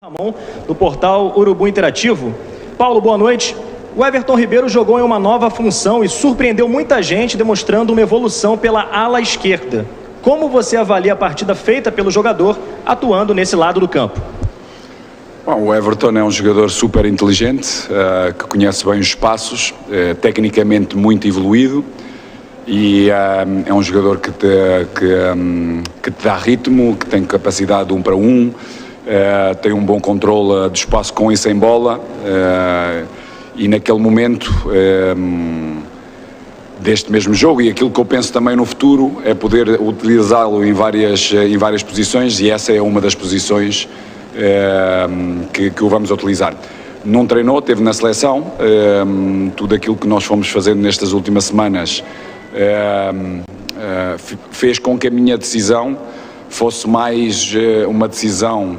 Ramon, do portal Urubu Interativo. Paulo, boa noite. O Everton Ribeiro jogou em uma nova função e surpreendeu muita gente, demonstrando uma evolução pela ala esquerda. Como você avalia a partida feita pelo jogador atuando nesse lado do campo? Bom, o Everton é um jogador super inteligente, que conhece bem os espaços, tecnicamente muito evoluído e é um jogador que te dá ritmo, que tem capacidade de 1 para 1, tem um bom controle do espaço com e sem bola e naquele momento deste mesmo jogo, e aquilo que eu penso também no futuro é poder utilizá-lo em várias posições, e essa é uma das posições que o vamos utilizar. Não treinou, esteve na seleção, tudo aquilo que nós fomos fazendo nestas últimas semanas fez com que a minha decisão fosse mais uma decisão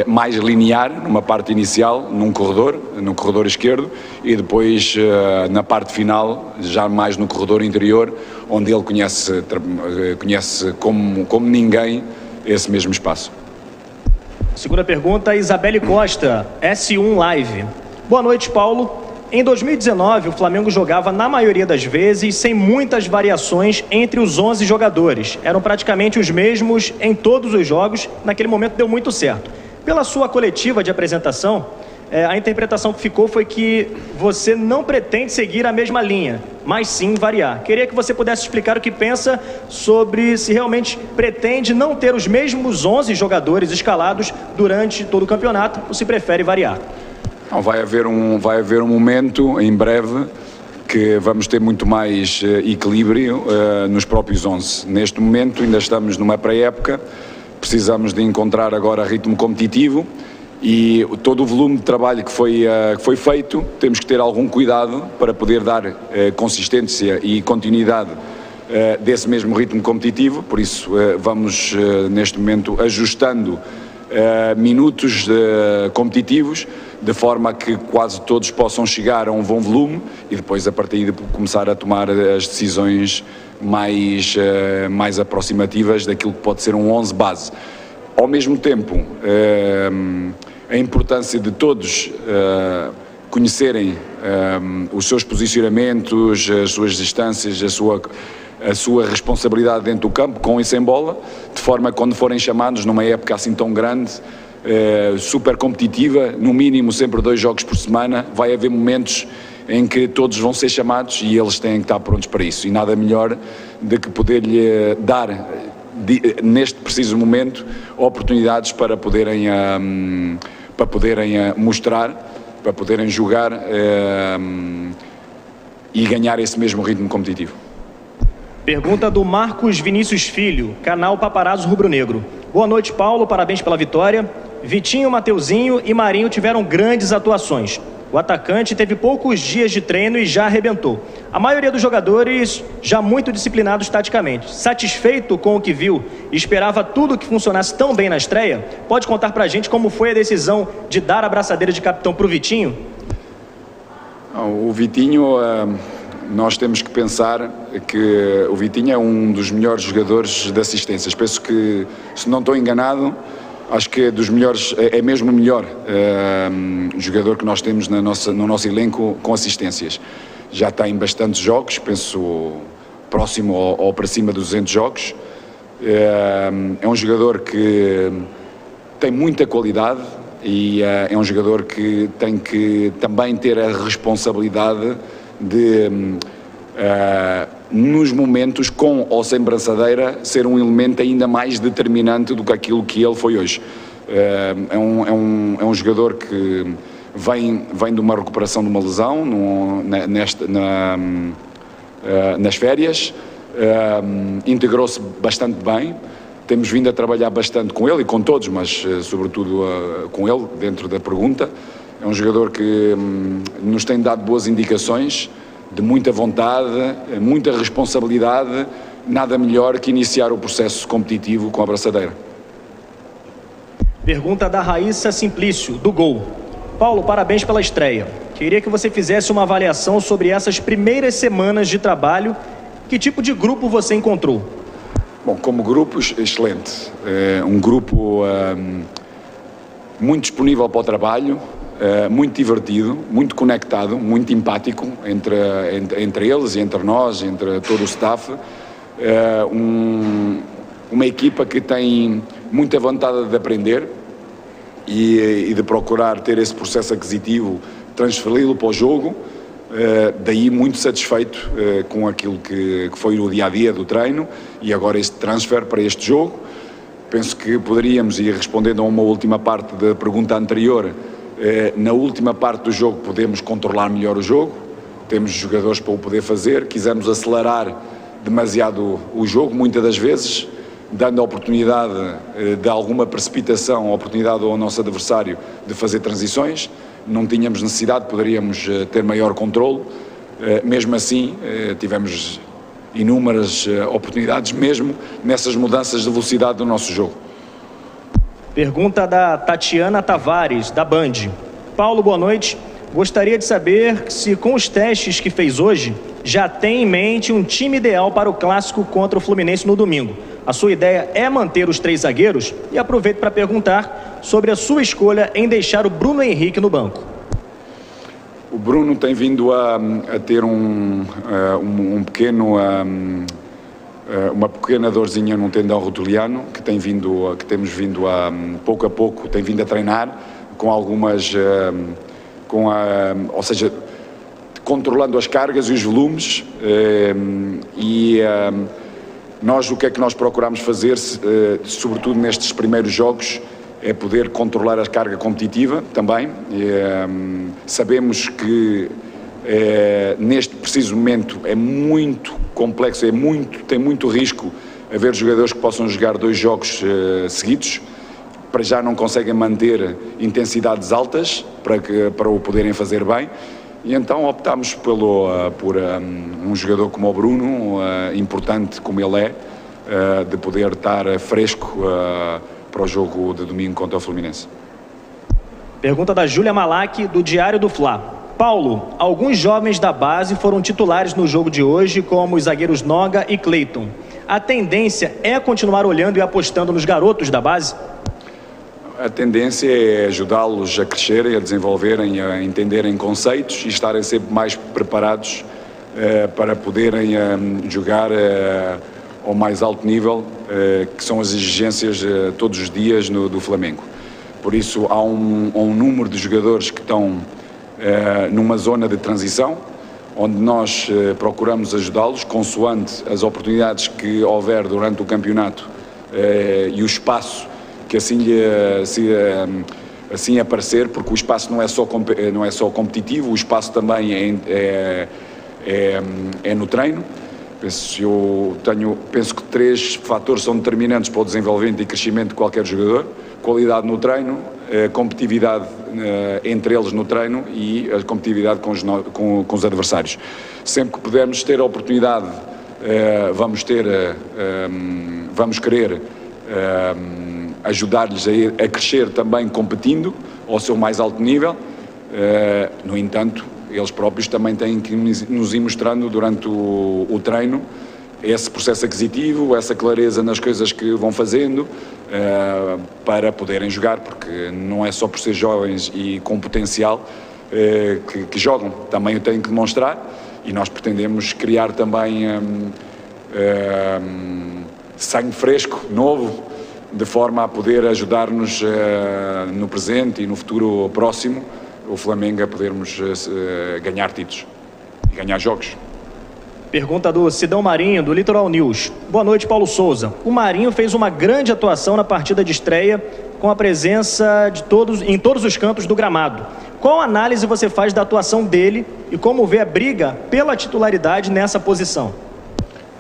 mais linear, numa parte inicial, no corredor esquerdo, e depois na parte final, já mais no corredor interior, onde ele conhece como ninguém esse mesmo espaço. Segunda pergunta, Isabelle Costa, S1 Live. Boa noite, Paulo. Em 2019, o Flamengo jogava, na maioria das vezes, sem muitas variações entre os 11 jogadores. Eram praticamente os mesmos em todos os jogos. Naquele momento deu muito certo. Pela sua coletiva de apresentação, a interpretação que ficou foi que você não pretende seguir a mesma linha, mas sim variar. Queria que você pudesse explicar o que pensa sobre se realmente pretende não ter os mesmos 11 jogadores escalados durante todo o campeonato, ou se prefere variar. Não, vai haver um momento, em breve, que vamos ter muito mais equilíbrio nos próprios 11. Neste momento ainda estamos numa pré-época, precisamos de encontrar agora ritmo competitivo e todo o volume de trabalho que foi feito, temos que ter algum cuidado para poder dar consistência e continuidade desse mesmo ritmo competitivo. Por isso vamos neste momento ajustando minutos competitivos, de forma que quase todos possam chegar a um bom volume e depois a partir de começar a tomar as decisões mais aproximativas daquilo que pode ser um 11 base. Ao mesmo tempo, a importância de todos conhecerem os seus posicionamentos, as suas distâncias, a sua responsabilidade dentro do campo, com e sem bola, de forma que quando forem chamados numa época assim tão grande, super competitiva, no mínimo sempre 2 jogos por semana, vai haver momentos em que todos vão ser chamados e eles têm que estar prontos para isso, e nada melhor do que poder-lhe dar neste preciso momento oportunidades para poderem mostrar, para poderem jogar e ganhar esse mesmo ritmo competitivo. Pergunta do Marcos Vinícius Filho, canal Paparazzo Rubro Negro. Boa noite, Paulo, parabéns pela vitória. Vitinho, Mateuzinho e Marinho tiveram grandes atuações. O atacante teve poucos dias de treino e já arrebentou. A maioria dos jogadores já muito disciplinados taticamente. Satisfeito com o que viu e esperava tudo que funcionasse tão bem na estreia? Pode contar pra gente como foi a decisão de dar a braçadeira de capitão pro Vitinho? O Vitinho, nós temos que pensar que o Vitinho é um dos melhores jogadores de assistências. Penso que, se não estou enganado, acho que é dos melhores, é mesmo o melhor jogador que nós temos no nosso elenco com assistências. Já tem bastantes jogos, penso próximo ou para cima dos 200 jogos. É um jogador que tem muita qualidade e é um jogador que tem que também ter a responsabilidade de, nos momentos com ou sem braçadeira, ser um elemento ainda mais determinante do que aquilo que ele foi hoje. É um jogador que vem de uma recuperação de uma lesão nas férias, integrou-se bastante bem, temos vindo a trabalhar bastante com ele e com todos, mas sobretudo com ele, dentro da pergunta. É um jogador que nos tem dado boas indicações, de muita vontade, muita responsabilidade, nada melhor que iniciar o processo competitivo com a braçadeira. Pergunta da Raíssa Simplício, do Gol. Paulo, parabéns pela estreia. Queria que você fizesse uma avaliação sobre essas primeiras semanas de trabalho. Que tipo de grupo você encontrou? Bom, como grupo, excelente. Um grupo muito disponível para o trabalho, muito divertido, muito conectado, muito empático entre eles e entre nós, entre todo o staff. Uma equipa que tem muita vontade de aprender e de procurar ter esse processo aquisitivo, transferi-lo para o jogo, daí muito satisfeito com aquilo que foi o dia-a-dia do treino e agora este transfer para este jogo. Penso que poderíamos, e respondendo a uma última parte da pergunta anterior, na última parte do jogo podemos controlar melhor o jogo, temos jogadores para o poder fazer, quisemos acelerar demasiado o jogo, muitas das vezes, dando a oportunidade de alguma precipitação, a oportunidade ao nosso adversário de fazer transições, não tínhamos necessidade, poderíamos ter maior controle, mesmo assim tivemos inúmeras oportunidades mesmo nessas mudanças de velocidade do nosso jogo. Pergunta da Tatiana Tavares, da Band. Paulo, boa noite. Gostaria de saber se com os testes que fez hoje, já tem em mente um time ideal para o clássico contra o Fluminense no domingo. A sua ideia é manter os 3 zagueiros? E aproveito para perguntar sobre a sua escolha em deixar o Bruno Henrique no banco. O Bruno tem vindo a ter uma pequena dorzinha no tendão rotuliano que temos vindo a pouco a pouco tem vindo a treinar com algumas ou seja, controlando as cargas e os volumes nós o que é que nós procuramos fazer sobretudo nestes primeiros jogos é poder controlar a carga competitiva também. Sabemos que neste preciso momento é muito complexo, tem muito risco haver jogadores que possam jogar 2 jogos seguidos, para já não conseguem manter intensidades altas para o poderem fazer bem, e então optámos por um jogador como o Bruno, importante como ele é, de poder estar fresco para o jogo de domingo contra o Fluminense. Pergunta da Júlia Malak, do Diário do Fla. Paulo, alguns jovens da base foram titulares no jogo de hoje, como os zagueiros Noga e Cleiton. A tendência é continuar olhando e apostando nos garotos da base? A tendência é ajudá-los a crescerem, a desenvolverem, a entenderem conceitos e estarem sempre mais preparados para poderem jogar ao mais alto nível, que são as exigências todos os dias do Flamengo. Por isso há um número de jogadores que estão numa zona de transição, onde nós procuramos ajudá-los, consoante as oportunidades que houver durante o campeonato e o espaço que assim aparecer, porque o espaço não é só competitivo, o espaço também é no treino. Penso que 3 fatores são determinantes para o desenvolvimento e crescimento de qualquer jogador: qualidade no treino, competitividade entre eles no treino e a competitividade com os adversários. Sempre que pudermos ter a oportunidade, vamos querer ajudar-lhes a crescer também competindo ao seu mais alto nível. No entanto, eles próprios também têm que nos ir mostrando durante o treino esse processo aquisitivo, essa clareza nas coisas que vão fazendo para poderem jogar, porque não é só por ser jovens e com potencial que jogam, também o têm que demonstrar, e nós pretendemos criar também sangue fresco, novo, de forma a poder ajudar-nos no presente e no futuro próximo, o Flamengo, a podermos ganhar títulos e ganhar jogos. Pergunta do Sidão Marinho, do Litoral News. Boa noite, Paulo Souza. O Marinho fez uma grande atuação na partida de estreia, com a presença em todos os cantos do gramado. Qual análise você faz da atuação dele e como vê a briga pela titularidade nessa posição?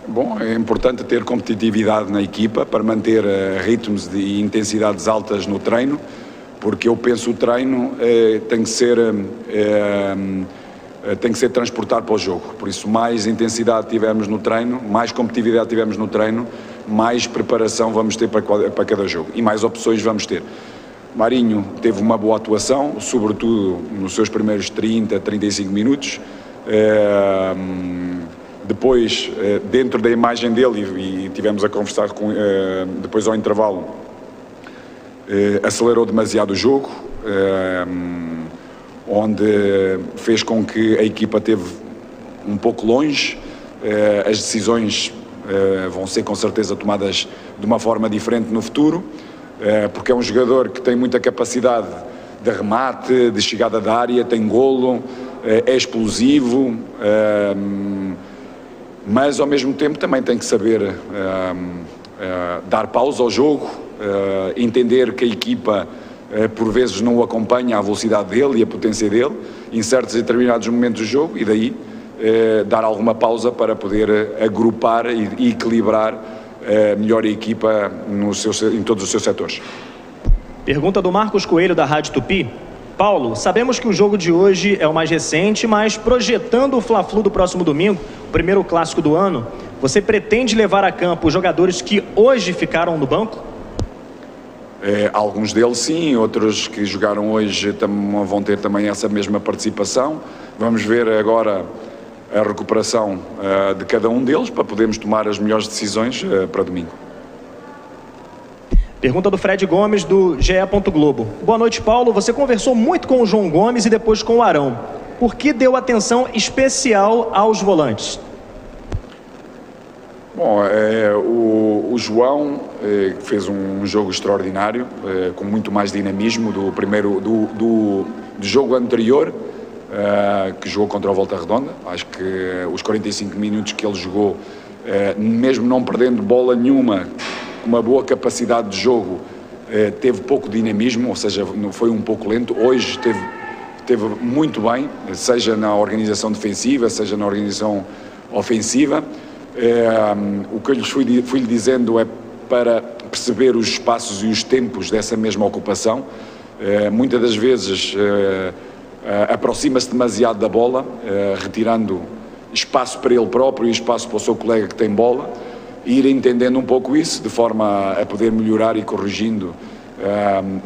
Bom, é importante ter competitividade na equipa para manter ritmos e intensidades altas no treino, porque eu penso que o treino tem que ser transportado para o jogo. Por isso, mais intensidade tivermos no treino, mais competitividade tivermos no treino, mais preparação vamos ter para cada jogo e mais opções vamos ter. Marinho teve uma boa atuação, sobretudo nos seus primeiros 30, 35 minutos. Depois, dentro da imagem dele, e tivemos a conversar depois ao intervalo, acelerou demasiado o jogo, onde fez com que a equipa esteve um pouco longe. As decisões vão ser com certeza tomadas de uma forma diferente no futuro, porque é um jogador que tem muita capacidade de remate, de chegada da área, tem golo, é explosivo, mas ao mesmo tempo também tem que saber dar pausa ao jogo, entender que a equipa por vezes não o acompanha a velocidade dele e a potência dele em certos e determinados momentos do jogo, e daí dar alguma pausa para poder agrupar e equilibrar melhor a equipa em todos os seus setores. Pergunta do Marcos Coelho, da Rádio Tupi. Paulo, sabemos que o jogo de hoje é o mais recente, mas projetando o Fla-Flu do próximo domingo, o primeiro clássico do ano, você pretende levar a campo os jogadores que hoje ficaram no banco? Alguns deles sim, outros que jogaram hoje vão ter também essa mesma participação. Vamos ver agora a recuperação de cada um deles para podermos tomar as melhores decisões para domingo. Pergunta do Fred Gomes, do GE. Globo. Boa noite, Paulo. Você conversou muito com o João Gomes e depois com o Arão. Por que deu atenção especial aos volantes? Bom, o João fez um jogo extraordinário, com muito mais dinamismo do jogo anterior, que jogou contra o Volta Redonda. Acho que os 45 minutos que ele jogou, mesmo não perdendo bola nenhuma, uma boa capacidade de jogo, teve pouco dinamismo, ou seja, foi um pouco lento. Hoje esteve muito bem, seja na organização defensiva, seja na organização ofensiva. O que eu fui-lhe dizendo é para perceber os espaços e os tempos dessa mesma ocupação. Muitas das vezes aproxima-se demasiado da bola, retirando espaço para ele próprio e espaço para o seu colega que tem bola, e ir entendendo um pouco isso, de forma a poder melhorar e corrigindo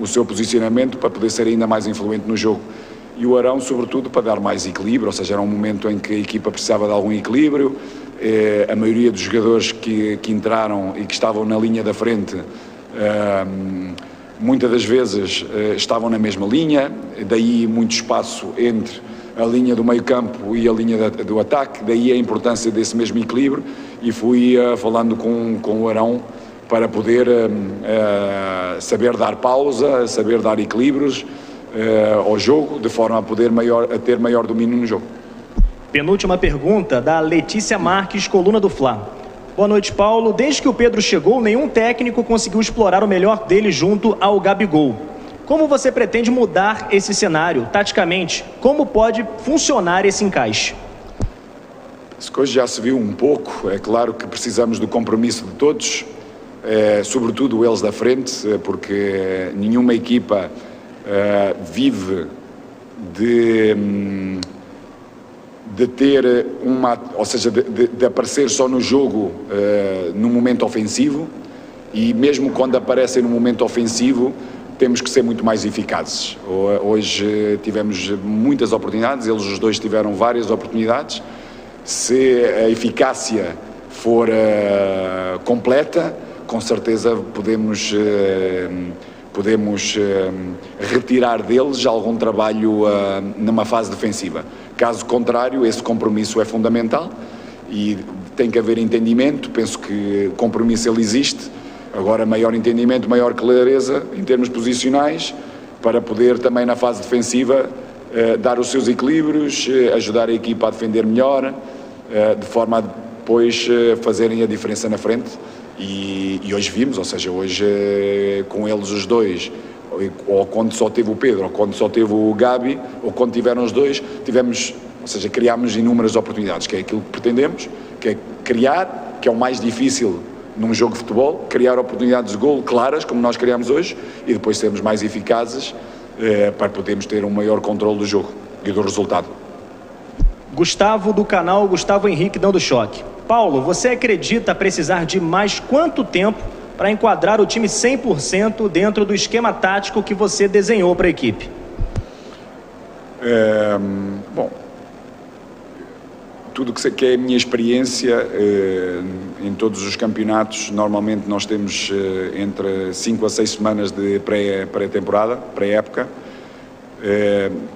o seu posicionamento para poder ser ainda mais influente no jogo. E o Arão, sobretudo, para dar mais equilíbrio, ou seja, era um momento em que a equipa precisava de algum equilíbrio. A maioria dos jogadores que entraram e que estavam na linha da frente, muitas das vezes estavam na mesma linha, daí muito espaço entre a linha do meio campo e a linha do ataque, daí a importância desse mesmo equilíbrio, e fui falando com o Arão para poder saber dar pausa, saber dar equilíbrios ao jogo, de forma a poder ter maior domínio no jogo. Penúltima pergunta, da Letícia Marques, coluna do Fla. Boa noite, Paulo. Desde que o Pedro chegou, nenhum técnico conseguiu explorar o melhor dele junto ao Gabigol. Como você pretende mudar esse cenário, taticamente? Como pode funcionar esse encaixe? As coisas já se viu um pouco. É claro que precisamos do compromisso de todos, sobretudo eles da frente, porque nenhuma equipa vive de ter ou seja, de aparecer só no jogo no momento ofensivo, e mesmo quando aparecem no momento ofensivo temos que ser muito mais eficazes. Hoje tivemos muitas oportunidades, eles os dois tiveram várias oportunidades. Se a eficácia for completa, com certeza podemos retirar deles algum trabalho numa fase defensiva. Caso contrário, esse compromisso é fundamental e tem que haver entendimento. Penso que o compromisso ele existe. Agora, maior entendimento, maior clareza em termos posicionais, para poder também na fase defensiva dar os seus equilíbrios, ajudar a equipa a defender melhor, de forma a depois fazerem a diferença na frente. E hoje vimos, ou seja, hoje com eles os dois, ou quando só teve o Pedro, ou quando só teve o Gabi, ou quando tiveram os dois, ou seja, criámos inúmeras oportunidades, que é aquilo que pretendemos, que é criar, que é o mais difícil num jogo de futebol, criar oportunidades de golo claras, como nós criamos hoje, e depois sermos mais eficazes para podermos ter um maior controle do jogo e do resultado. Gustavo, do canal Gustavo Henrique, dando choque. Paulo, você acredita precisar de mais quanto tempo para enquadrar o time 100% dentro do esquema tático que você desenhou para a equipe? Bom, tudo que é a minha experiência em todos os campeonatos, normalmente nós temos entre 5 a 6 semanas de pré-temporada, pré-época.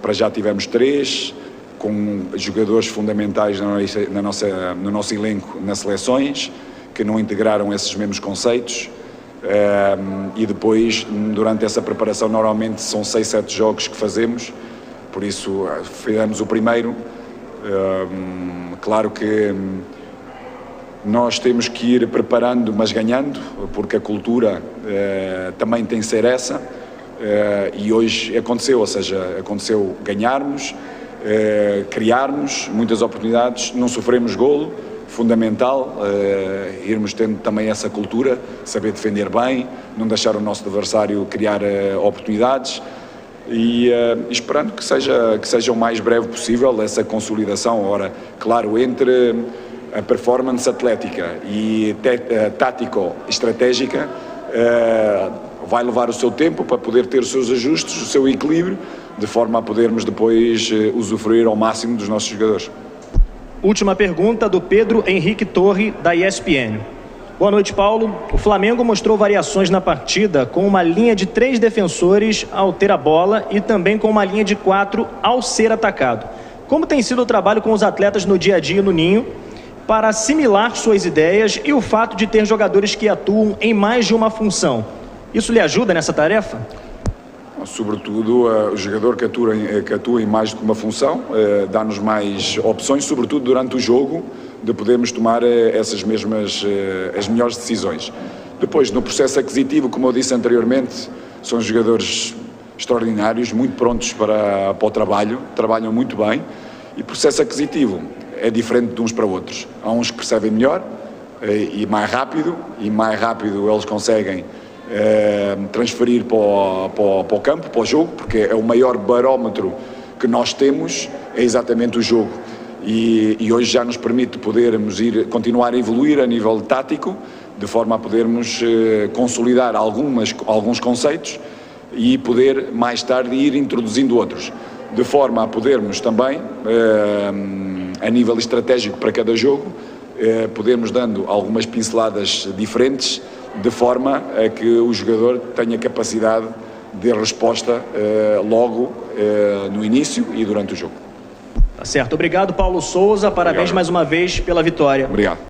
Para já tivemos 3, com jogadores fundamentais no nosso elenco nas seleções, que não integraram esses mesmos conceitos. E depois, durante essa preparação, normalmente são 6, 7 jogos que fazemos, por isso fizemos o primeiro. Claro que nós temos que ir preparando, mas ganhando, porque a cultura também tem que ser essa, e hoje aconteceu, ou seja, aconteceu ganharmos, criarmos muitas oportunidades, não sofremos golo, fundamental, irmos tendo também essa cultura, saber defender bem, não deixar o nosso adversário criar oportunidades. E esperando que seja o mais breve possível essa consolidação. Ora, claro, entre a performance atlética e tático-estratégica vai levar o seu tempo para poder ter os seus ajustes, o seu equilíbrio, de forma a podermos depois usufruir ao máximo dos nossos jogadores. Última pergunta do Pedro Henrique Torre, da ESPN. Boa noite, Paulo. O Flamengo mostrou variações na partida com uma linha de 3 defensores ao ter a bola e também com uma linha de 4 ao ser atacado. Como tem sido o trabalho com os atletas no dia a dia no Ninho para assimilar suas ideias e o fato de ter jogadores que atuam em mais de uma função? Isso lhe ajuda nessa tarefa? Sobretudo, o jogador que atua em mais do que uma função dá-nos mais opções, sobretudo durante o jogo, de podermos tomar essas mesmas, as melhores decisões. Depois, no processo aquisitivo, como eu disse anteriormente, são jogadores extraordinários, muito prontos para o trabalho, trabalham muito bem, e o processo aquisitivo é diferente de uns para outros. Há uns que percebem melhor e mais rápido eles conseguem transferir para o campo, para o jogo, porque é o maior barómetro que nós temos, é exatamente o jogo. E hoje já nos permite podermos continuar a evoluir a nível tático, de forma a podermos consolidar alguns conceitos e poder mais tarde ir introduzindo outros, de forma a podermos também, a nível estratégico para cada jogo, podermos dando algumas pinceladas diferentes, de forma a que o jogador tenha capacidade de resposta logo no início e durante o jogo. Tá certo. Obrigado, Paulo Souza. Parabéns mais uma vez pela vitória. Obrigado.